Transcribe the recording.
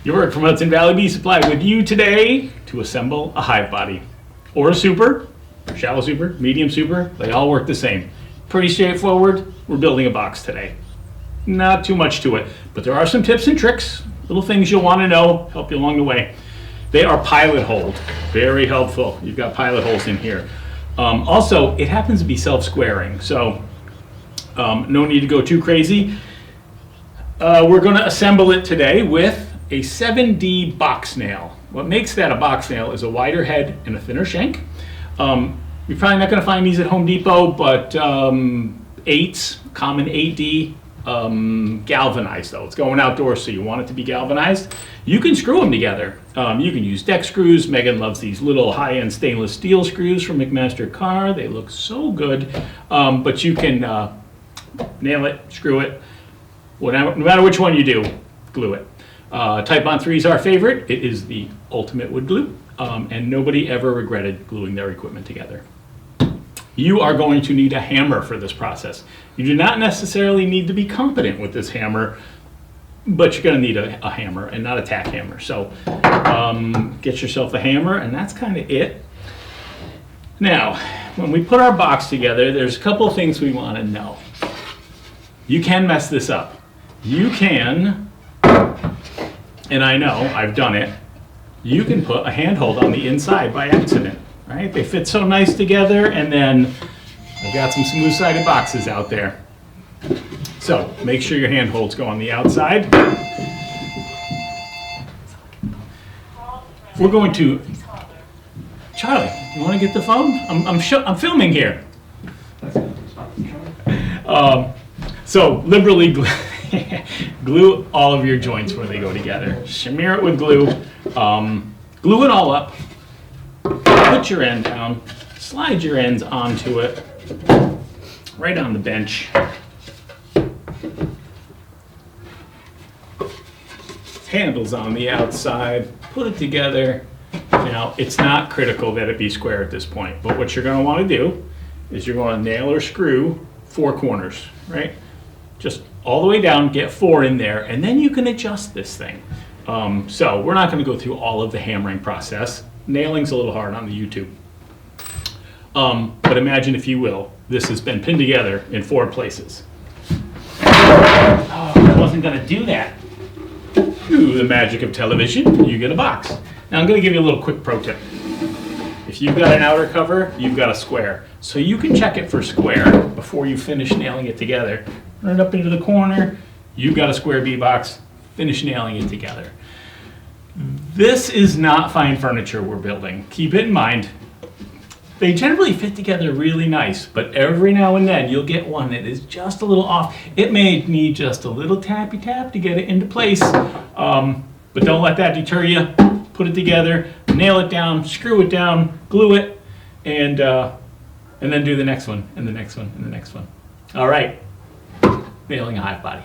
Jorik from Hudson Valley Bee Supply with you today to assemble a hive body or a super, shallow super, medium super. They all work the same. Pretty straightforward. We're building a box today. Not too much to it, but there are some tips and tricks, little things you'll want to know, help you along the way. They are pilot hold, very helpful. You've got pilot holes in here. Also, it happens to be self-squaring, so no need to go too crazy. We're going to assemble it today with a 7D box nail. What makes that a box nail is a wider head and a thinner shank. You're probably not going to find these at Home Depot, but 8s, common 8D, galvanized though. It's going outdoors, so you want it to be galvanized. You can screw them together. You can use deck screws. Megan loves these little high-end stainless steel screws from McMaster Carr. They look so good, but you can nail it, screw it, whatever, no matter which one you do, glue it. Type-on 3 is our favorite. It is the ultimate wood glue, and nobody ever regretted gluing their equipment together. You are going to need a hammer for this process. You do not necessarily need to be competent with this hammer, but you're going to need a hammer and not a tack hammer. So get yourself a hammer, and that's kind of it. Now, when we put our box together, there's a couple of things we want to know. You can mess this up. You can, and I know, I've done it, you can put a handhold on the inside by accident, right? They fit so nice together, and then I've got some smooth-sided boxes out there. So make sure your handholds go on the outside. We're going to, Charlie, you want to get the phone? I'm filming here. So liberally glue all of your joints where they go together. Smear it with glue. Glue it all up. Put your end down. Slide your ends onto it. Right on the bench. Handles on the outside. Put it together. Now, it's not critical that it be square at this point, but what you're going to want to do is you're going to nail or screw 4 corners, right? Just all the way down, get 4 in there, and then you can adjust this thing. So we're not going to go through all of the hammering process. Nailing's a little hard on the YouTube. But imagine, if you will, this has been pinned together in 4 places. Oh, I wasn't going to do that. Ooh, the magic of television, you get a box. Now I'm going to give you a little quick pro tip. If you've got an outer cover, you've got a square. So you can check it for square before you finish nailing it together. Run it up into the corner, you've got a square bee box, finish nailing it together. This is not fine furniture we're building. Keep it in mind. They generally fit together really nice, but every now and then you'll get one that is just a little off. It may need just a little tappy tap to get it into place, but don't let that deter you. Put it together, nail it down, screw it down, glue it, and then do the next one, and the next one, and the next one. All right, nailing a hive body.